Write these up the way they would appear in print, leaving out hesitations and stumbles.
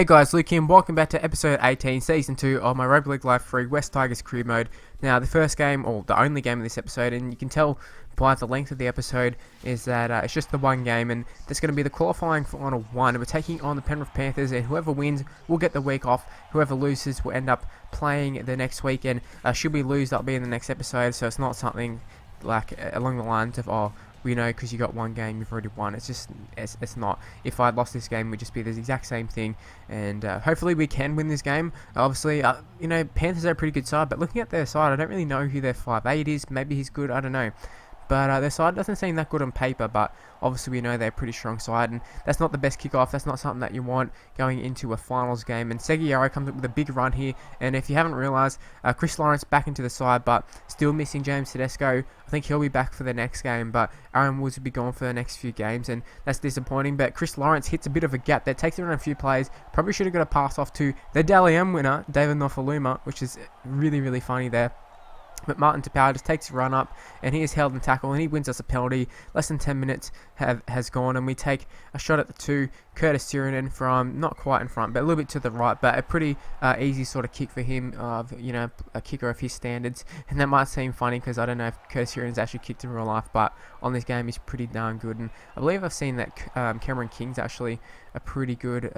Hey guys, Luke here, and welcome back to episode 18, season 2 of my Rugby League Live 3 West Tigers career mode. Now, the first game, or the only game of this episode, and you can tell by the length of the episode, is that it's just the one game, and that's going to be the qualifying final one. We're taking on the Penrith Panthers, and whoever wins will get the week off. Whoever loses will end up playing the next week, and should we lose, that'll be in the next episode, so it's not something like along the lines of, oh, we know because you got one game, you've already won. It's not. If I'd lost this game, it would just be the exact same thing. And hopefully we can win this game. Obviously, Panthers are a pretty good side, but looking at their side, I don't really know who their 5'8" is. Maybe he's good, I don't know. But their side doesn't seem that good on paper, but obviously we know they're a pretty strong side, and that's not the best kickoff. That's not something that you want going into a finals game. And Seguiaro comes up with a big run here, and if you haven't realised, Chris Lawrence back into the side, but still missing James Tedesco. I think he'll be back for the next game, but Aaron Woods will be gone for the next few games, and that's disappointing. But Chris Lawrence hits a bit of a gap that takes around a few plays. Probably should have got a pass off to the Dally M winner, David Nofaluma, which is really, really funny there. But Martin Tapau just takes a run up, and he is held in tackle, and he wins us a penalty. Less than 10 minutes has gone, and we take a shot at the 2. Curtis Sirinen from not quite in front, but a little bit to the right, but a pretty easy sort of kick for him, a kicker of his standards. And that might seem funny because I don't know if Curtis Sirinen's actually kicked in real life, but on this game he's pretty darn good. And I believe I've seen that Cameron King's actually a pretty good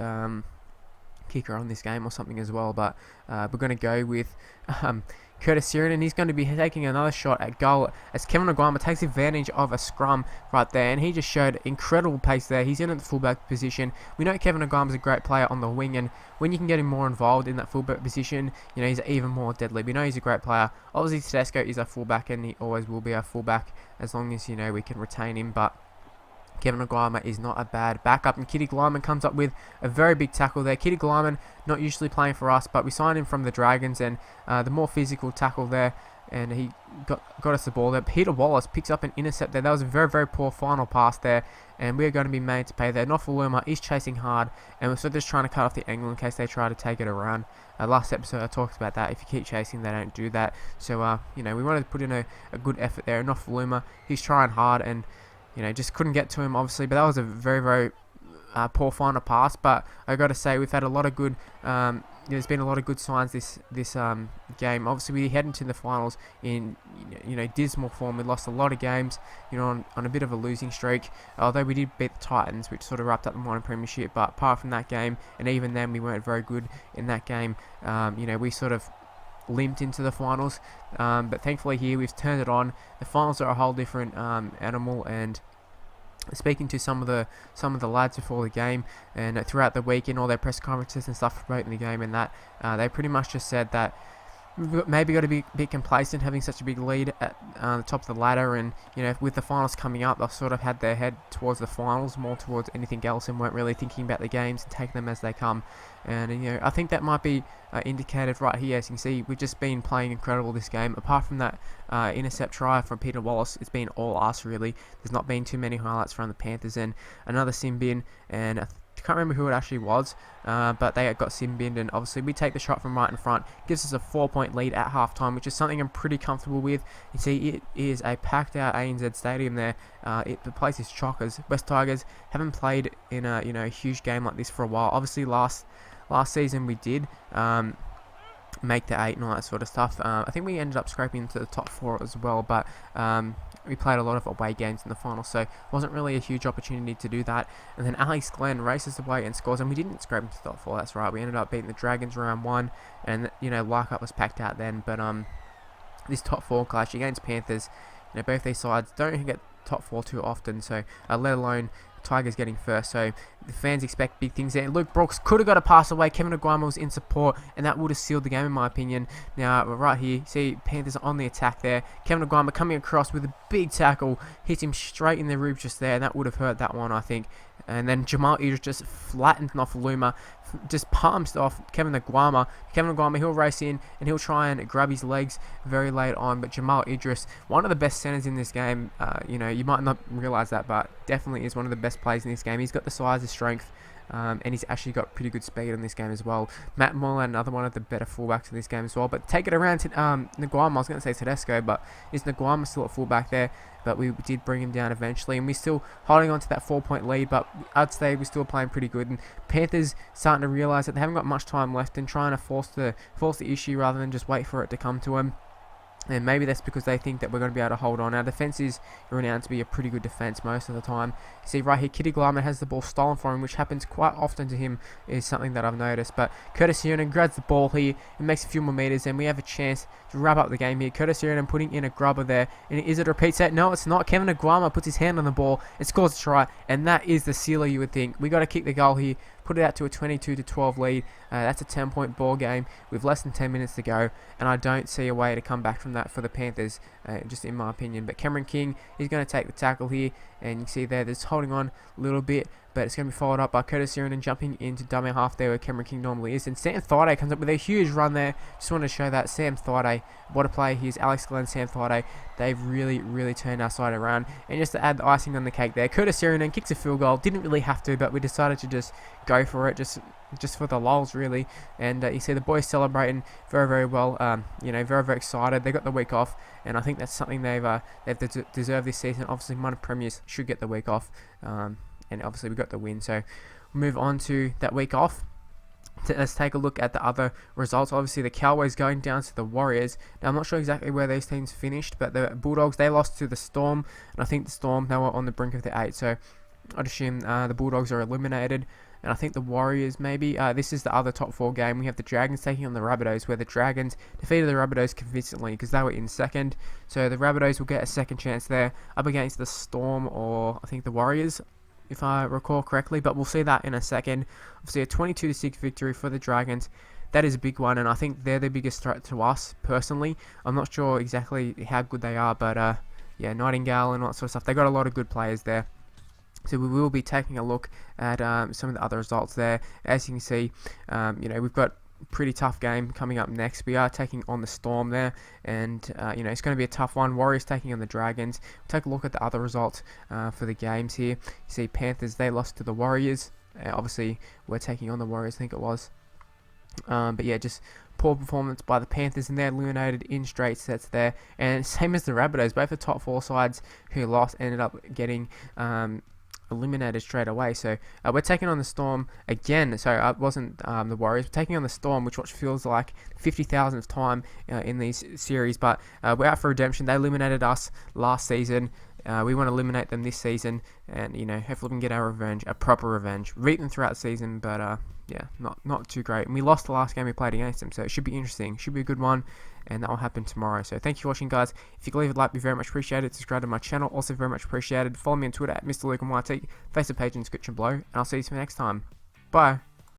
kicker on this game or something as well, but we're going to go with Curtis Sirinen. He's going to be taking another shot at goal as Kevin O'Guama takes advantage of a scrum right there, and he just showed incredible pace there. He's in at the fullback position. We know Kevin O'Guama is a great player on the wing, and when you can get him more involved in that fullback position, he's even more deadly. We know he's a great player. Obviously Tedesco is a fullback, and he always will be a fullback as long as we can retain him, but Kevin O'Guama is not a bad backup, and Kitty Glyman comes up with a very big tackle there. Kitty Glyman, not usually playing for us, but we signed him from the Dragons, and the more physical tackle there, and he got us the ball there. Peter Wallace picks up an intercept there. That was a very, very poor final pass there, and we are going to be made to pay there. Nofaluma is chasing hard, and we're sort of just trying to cut off the angle in case they try to take it around. Last episode I talked about that. If you keep chasing, they don't do that. So, we wanted to put in a good effort there. Nofaluma, he's trying hard, and just couldn't get to him, obviously, but that was a very, very poor final pass. But I got to say, we've had a lot of good, there's been a lot of good signs this game. Obviously, we head into the finals in, dismal form. We lost a lot of games, on a bit of a losing streak, although we did beat the Titans, which sort of wrapped up the minor premiership. But apart from that game, and even then, we weren't very good in that game. We sort of limped into the finals, but thankfully here we've turned it on. The finals are a whole different animal, and speaking to some of the lads before the game and throughout the week in all their press conferences and stuff promoting the game, and that they pretty much just said that we've maybe got to be a bit complacent having such a big lead at the top of the ladder, and with the finals coming up, they've sort of had their head towards the finals more towards anything else, and weren't really thinking about the games and taking them as they come. And I think that might be indicated right here. As you can see, we've just been playing incredible this game. Apart from that intercept try from Peter Wallace, it's been all us really. There's not been too many highlights from the Panthers, and another sin bin, and I can't remember who it actually was, but they got sin binned, and obviously we take the shot from right in front. Gives us a 4-point lead at halftime, which is something I'm pretty comfortable with. You see, it is a packed out ANZ Stadium there. The place is chockers. West Tigers haven't played in a huge game like this for a while. Obviously last season we did make the 8 and all that sort of stuff. I think we ended up scraping into the top 4 as well, but we played a lot of away games in the final, so it wasn't really a huge opportunity to do that. And then Alex Glenn races away and scores, and we didn't scrape into the top 4, that's right. We ended up beating the Dragons round 1, and Leichhardt was packed out then, but this top 4 clash against Panthers, both these sides don't get top 4 too often, so let alone Tigers getting first, so the fans expect big things there. Luke Brooks could have got a pass away. Kevin O'Guama was in support, and that would have sealed the game in my opinion. Now right here, see Panthers on the attack there. Kevin O'Guama coming across with a big tackle, hits him straight in the ribs just there, and that would have hurt that one, I think. And then Jamal Idris just flattened Nofaluma, just palms off Kevin O'Guama. Kevin O'Guama, he'll race in and he'll try and grab his legs very late on, but Jamal Idris, one of the best centers in this game, you might not realize that, but definitely is one of the best players in this game. He's got the size, the strength, and he's actually got pretty good speed in this game as well. Matt Moore, another one of the better fullbacks in this game as well. But take it around to Nguama. I was going to say Tedesco, but is Nguama still at fullback there? But we did bring him down eventually, and we're still holding on to that 4-point lead, but I'd say we're still playing pretty good. And Panthers starting to realise that they haven't got much time left and trying to force the issue rather than just wait for it to come to them. And maybe that's because they think that we're going to be able to hold on. Our defence is renowned to be a pretty good defence most of the time. You see right here, Kitty Glarman has the ball stolen from him, which happens quite often to him, is something that I've noticed. But Curtis Hiernan grabs the ball here and makes a few more metres, and we have a chance to wrap up the game here. Curtis Hiernan putting in a grubber there. And is it a repeat set? No, it's not. Kevin Nguama puts his hand on the ball and scores a try. And that is the sealer, you would think. We got to kick the goal here, put it out to a 22-12 lead. That's a 10-point ball game with less than 10 minutes to go, and I don't see a way to come back from that for the Panthers, just in my opinion. But Cameron King is going to take the tackle here, and you can see there, there's holding on a little bit, but it's going to be followed up by Curtis Hiernan jumping into dummy half there where Cameron King normally is. And Sam Thaiday comes up with a huge run there. Just want to show that Sam Thaiday, what a player he is. Alex Glenn, Sam Thaiday, they've really turned our side around. And just to add the icing on the cake there, Curtis Hiernan kicks a field goal. Didn't really have to, but we decided to just go for it, just for the lulz really. And you see the boys celebrating very well. Very excited. They got the week off, and I think that's something they've deserved this season. Obviously, minor premiers should get the week off. And obviously we got the win, so we'll move on to that week off. Let's take a look at the other results. Obviously the Cowboys going down to the Warriors. Now I'm not sure exactly where these teams finished, but the Bulldogs, they lost to the Storm, and I think the Storm, they were on the brink of the 8, so I'd assume the Bulldogs are eliminated. And I think the Warriors maybe, this is the other top 4 game. We have the Dragons taking on the Rabbitohs, where the Dragons defeated the Rabbitohs convincingly because they were in second. So the Rabbitohs will get a second chance there up against the Storm, or I think the Warriors, if I recall correctly, but we'll see that in a second. Obviously a 22-6 victory for the Dragons. That is a big one, and I think they're the biggest threat to us personally. I'm not sure exactly how good they are, but yeah, Nightingale and all that sort of stuff. They got a lot of good players there. So we will be taking a look at some of the other results there. As you can see, we've got pretty tough game coming up next. We are taking on the Storm there, and it's going to be a tough one. Warriors taking on the Dragons. We'll take a look at the other results for the games here. You see Panthers, they lost to the Warriors. Obviously we're taking on the Warriors, I think it was. But yeah, just poor performance by the Panthers, and they're eliminated in straight sets there. And same as the Rabbitohs, both the top 4 sides who lost ended up getting eliminated straight away. So we're taking on the Storm again. So it wasn't the Warriors. We're taking on the Storm, which feels like 50,000th time in these series. But we're out for redemption. They eliminated us last season. We want to eliminate them this season, and hopefully we can get our revenge, a proper revenge. Beat them throughout the season, but yeah, not too great. And we lost the last game we played against them, so it should be interesting. Should be a good one, and that will happen tomorrow. So thank you for watching, guys. If you could leave a like, be very much appreciated. Subscribe to my channel, also very much appreciated. Follow me on Twitter at Mr. Luke and YT. Facebook page in the description below, and I'll see you next time. Bye.